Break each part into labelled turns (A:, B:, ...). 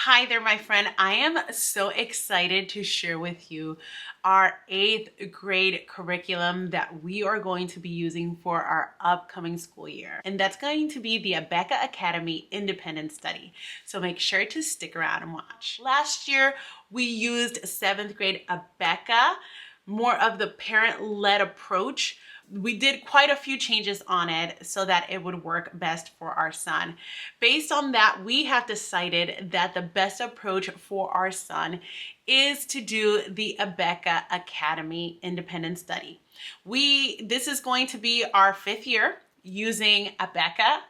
A: Hi there, my friend. I am so excited to share with you our 8th grade curriculum that we are going to be using for our upcoming school year. And that's going to be the Abeka Academy Independent Study. So make sure to stick around and watch. Last year, we used 7th grade Abeka, more of the parent-led approach. We did quite a few changes on it so that it would work best for our son. Based on that, we have decided that the best approach for our son is to do the Abeka Academy Independent Study. This is going to be our 5th year using Abeka,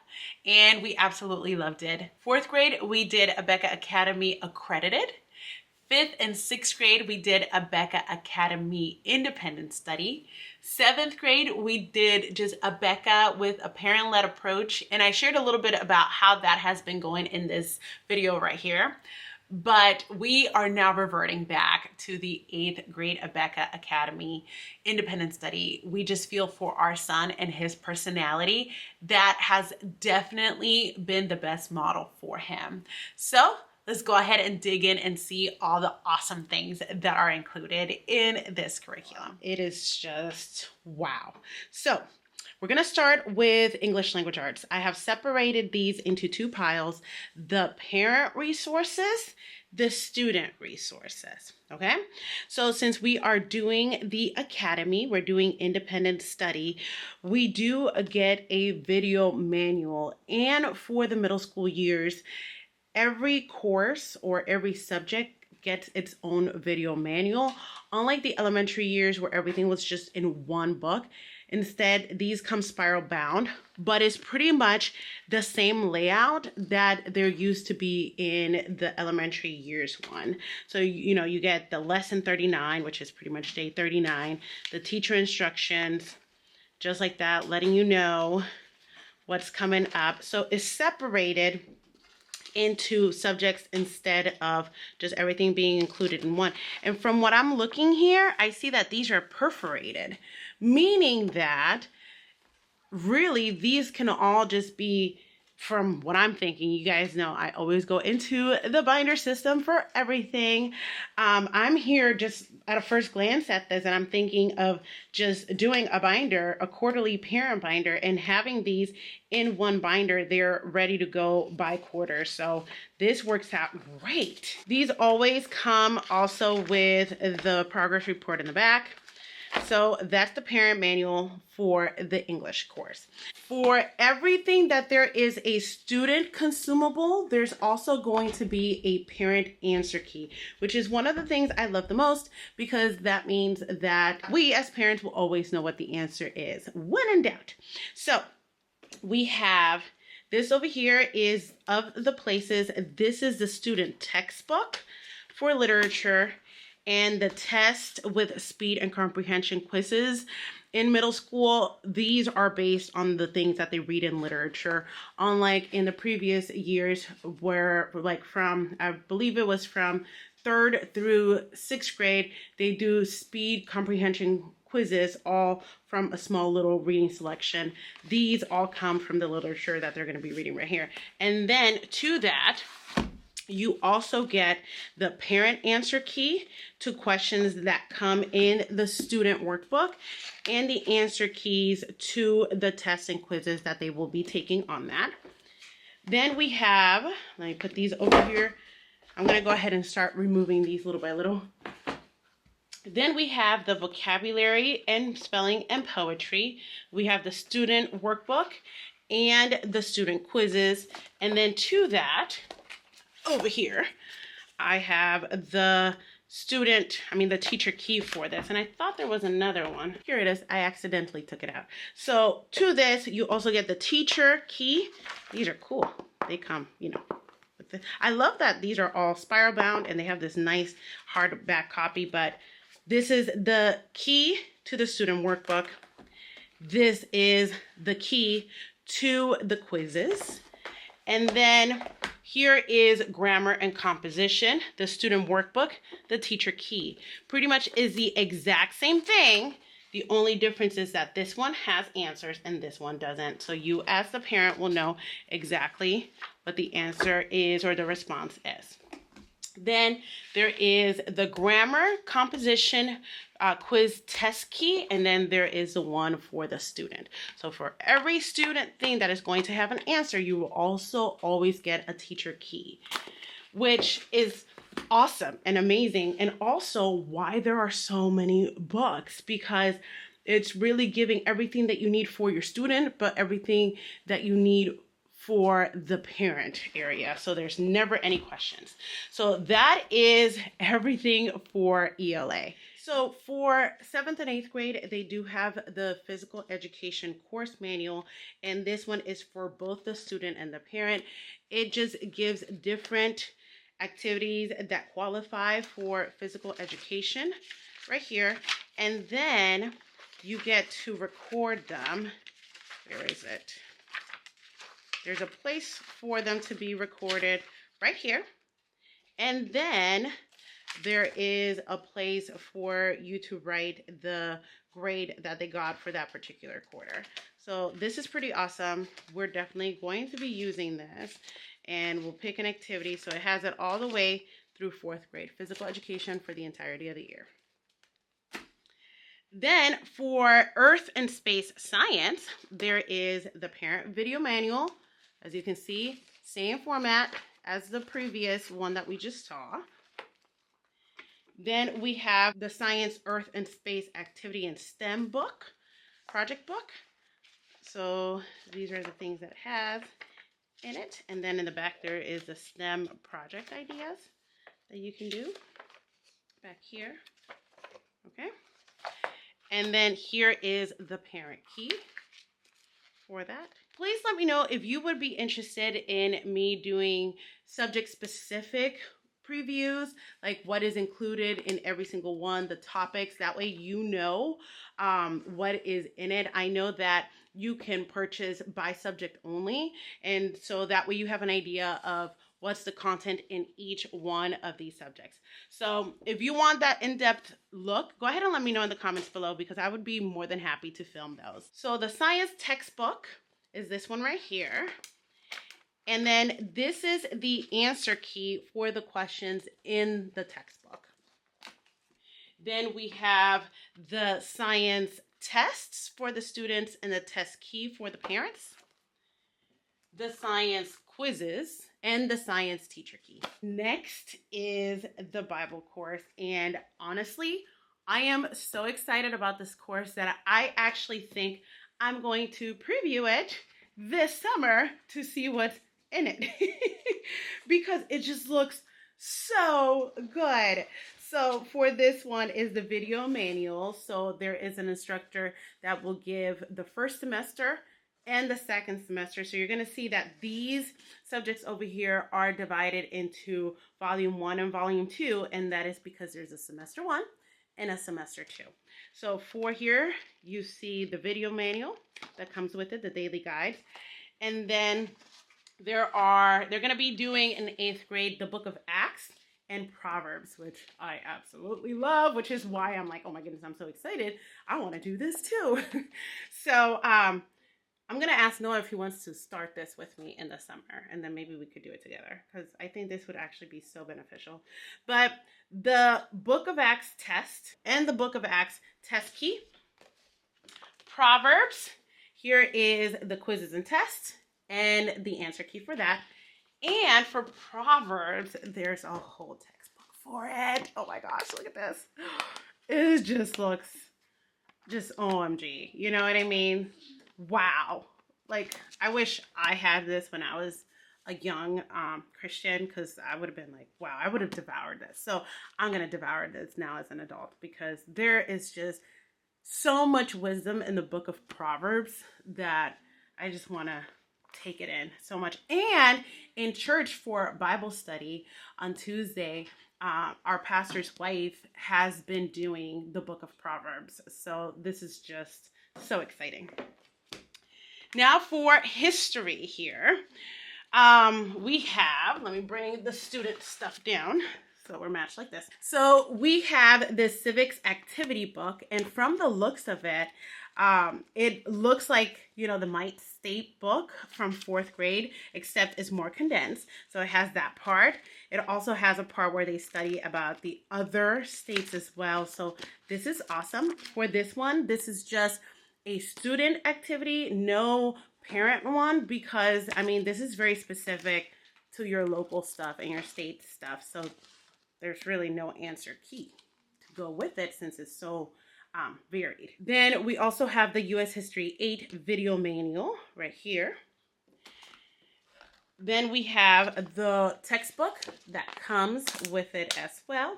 A: and we absolutely loved it. 4th grade, we did Abeka Academy Accredited. 5th and 6th grade, we did Abeka Academy Independent Study. 7th grade, we did just Abeka with a parent-led approach. And I shared a little bit about how that has been going in this video right here. But we are now reverting back to the 8th grade Abeka Academy Independent Study. We just feel for our son and his personality, that has definitely been the best model for him. So let's go ahead and dig in and see all the awesome things that are included in this curriculum. It is just wow. So we're going to start with English Language Arts. I have separated these into 2 piles: the parent resources, the student resources. Okay, so since we are doing the academy, we're doing independent study, we do get a video manual. And for the middle school years, every course or every subject gets its own video manual. Unlike the elementary years where everything was just in one book, instead these come spiral bound, but it's pretty much the same layout that there used to be in the elementary years one. So, you get the lesson 39, which is pretty much day 39, the teacher instructions, just like that, letting you know what's coming up. So it's separated into subjects instead of just everything being included in one. And from what I'm looking here, I see that these are perforated, meaning that really these can all just be, from what I'm thinking, you guys know I always go into the binder system for everything. I'm here just at a first glance at this, and I'm thinking of just doing a binder, a quarterly parent binder, and having these in one binder. They're ready to go by quarter. So this works out great. These always come also with the progress report in the back. So that's the parent manual for the English course. For everything that there is a student consumable, there's also going to be a parent answer key, which is one of the things I love the most, because that means that we as parents will always know what the answer is when in doubt. So we have this over here is of the places. This is the student textbook for literature, and the test with speed and comprehension quizzes. In middle school, these are based on the things that they read in literature, unlike in the previous years where, like, from, I believe it was from 3rd through 6th grade, they do speed comprehension quizzes all from a small little reading selection. These all come from the literature that they're going to be reading right here. And then to that, you also get the parent answer key to questions that come in the student workbook, and the answer keys to the tests and quizzes that they will be taking on that. Then we have, let me put these over here. I'm going to go ahead and start removing these little by little. Then we have the vocabulary and spelling and poetry. We have the student workbook and the student quizzes. And then to that, over here, I have the teacher key for this. And I thought there was another one. Here it is. I accidentally took it out. So to this, you also get the teacher key. These are cool. They come, with the, I love that these are all spiral bound and they have this nice hardback copy, but this is the key to the student workbook. This is the key to the quizzes. And then here is grammar and composition, the student workbook, the teacher key. Pretty much is the exact same thing. The only difference is that this one has answers and this one doesn't. So you as the parent will know exactly what the answer is or the response is. Then there is the grammar composition quiz test key, and then there is the one for the student. So for every student thing that is going to have an answer, you will also always get a teacher key, which is awesome and amazing, and also why there are so many books, because it's really giving everything that you need for your student, but everything that you need for the parent area. So there's never any questions. So that is everything for ELA. So for 7th and 8th grade, they do have the physical education course manual, and this one is for both the student and the parent. It just gives different activities that qualify for physical education right here, and then you get to record them. Where is it? There's a place for them to be recorded right here. And then there is a place for you to write the grade that they got for that particular quarter. So this is pretty awesome. We're definitely going to be using this, and we'll pick an activity. So it has it all the way through 4th grade, physical education for the entirety of the year. Then for Earth and Space Science, there is the parent video manual. As you can see, same format as the previous one that we just saw. Then we have the Science, Earth, and Space Activity and STEM book, project book. So these are the things that it has in it. And then in the back there is the STEM project ideas that you can do back here. Okay. And then here is the parent key for that. Please let me know if you would be interested in me doing subject-specific previews, like what is included in every single one, the topics. That way you know what is in it. I know that you can purchase by subject only, and so that way you have an idea of what's the content in each one of these subjects. So if you want that in-depth look, go ahead and let me know in the comments below, because I would be more than happy to film those. So the science textbook is this one right here. And then this is the answer key for the questions in the textbook. Then we have the science tests for the students and the test key for the parents, the science quizzes, and the science teacher key. Next is the Bible course, and honestly, I am so excited about this course that I actually think I'm going to preview it this summer to see what's in it because it just looks so good. So for this one is the video manual. So there is an instructor that will give the first semester and the second semester. So you're going to see that these subjects over here are divided into volume 1 and volume 2, and that is because there's a semester 1 and a semester 2. So for here, you see the video manual that comes with it, the daily guides, and then they're going to be doing in the 8th grade the book of Acts and Proverbs, which I absolutely love, which is why I'm like, oh my goodness, I'm so excited. I want to do this too. So I'm going to ask Noah if he wants to start this with me in the summer, and then maybe we could do it together, because I think this would actually be so beneficial. But the book of Acts test and the book of Acts test key, Proverbs, here is the quizzes and tests and the answer key for that. And for Proverbs, there's a whole textbook for it. Oh my gosh, look at this. It just looks just OMG. You know what I mean? Wow. Like, I wish I had this when I was a young Christian, because I would have been like, wow, I would have devoured this. So I'm going to devour this now as an adult, because there is just so much wisdom in the book of Proverbs that I just want to take it in so much. And in church for Bible study on Tuesday, our pastor's wife has been doing the book of Proverbs. So this is just so exciting. Now for history here, we have, let me bring the student stuff down So we're matched like this. So we have this civics activity book, and from the looks of it, it looks like, you know, the Might State book from 4th grade, except it's more condensed. So it has that part. It also has a part where they study about the other states as well. So this is awesome. For this one, this is just a student activity, no parent one, because I mean, this is very specific to your local stuff and your state stuff. So there's really no answer key to go with it since it's so varied. Then we also have the U.S. History 8 video manual right here. Then we have the textbook that comes with it as well.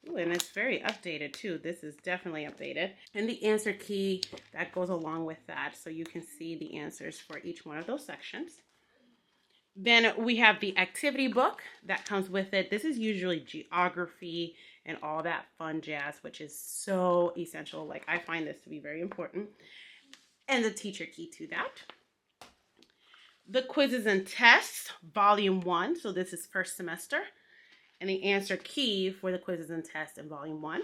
A: Ooh, and it's very updated too. This is definitely updated. And the answer key that goes along with that, so you can see the answers for each one of those sections. Then we have the activity book that comes with it. This is usually geography and all that fun jazz, which is so essential. Like, I find this to be very important. And the teacher key to that. The quizzes and tests, volume 1. So this is first semester. And the answer key for the quizzes and tests in volume 1.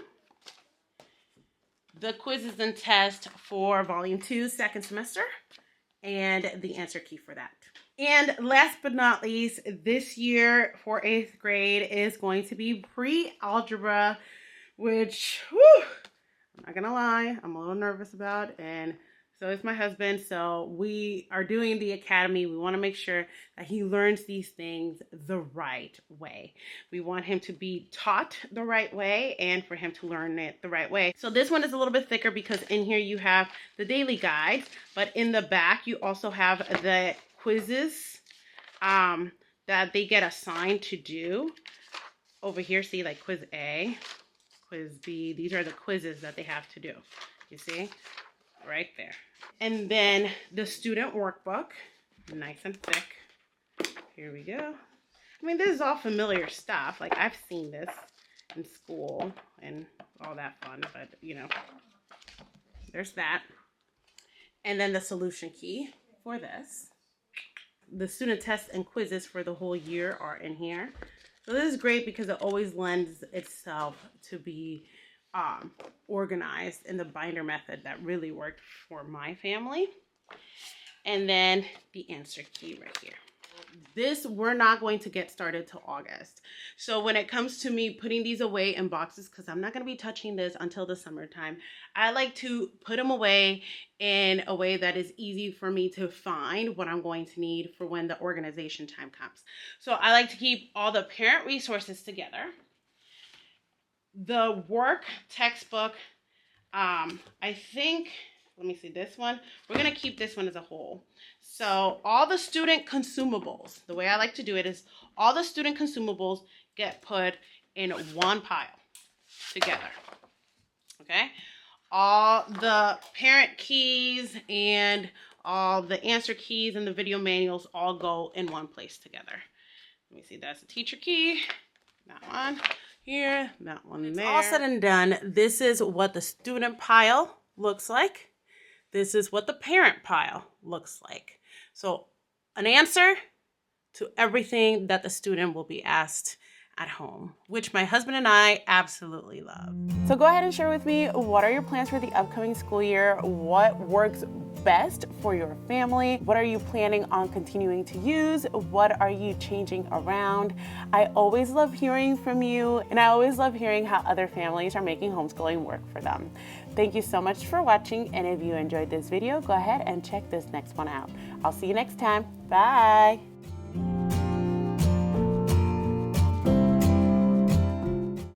A: The quizzes and tests for volume 2, second semester. And the answer key for that. And last but not least, this year for 8th grade is going to be pre-algebra, which, whew, I'm not gonna lie, I'm a little nervous about, and so is my husband. So we are doing the academy. We want to make sure that he learns these things the right way. We want him to be taught the right way and for him to learn it the right way. So this one is a little bit thicker because in here you have the daily guides, but in the back you also have the quizzes that they get assigned to do. Over here, see, like quiz A, quiz B. These are the quizzes that they have to do. You see? Right there. And then the student workbook, nice and thick. Here we go. I mean, this is all familiar stuff. Like, I've seen this in school and all that fun, but you know, there's that. And then the solution key for this. The student tests and quizzes for the whole year are in here. So this is great because it always lends itself to be organized in the binder method that really worked for my family. And then the answer key right here. This, we're not going to get started till August. So when it comes to me putting these away in boxes, because I'm not going to be touching this until the summertime, I like to put them away in a way that is easy for me to find what I'm going to need for when the organization time comes. So I like to keep all the parent resources together. The work textbook, I think, let me see this one. We're going to keep this one as a whole. So all the student consumables, the way I like to do it is all the student consumables get put in one pile together. Okay? All the parent keys and all the answer keys and the video manuals all go in one place together. Let me see, that's the teacher key. That one here, that one there. All said and done, this is what the student pile looks like. This is what the parent pile looks like. So an answer to everything that the student will be asked at home, which my husband and I absolutely love. So go ahead and share with me, what are your plans for the upcoming school year? What works best for your family? What are you planning on continuing to use? What are you changing around? I always love hearing from you, and I always love hearing how other families are making homeschooling work for them. Thank you so much for watching, and if you enjoyed this video, go ahead and check this next one out. I'll see you next time. Bye.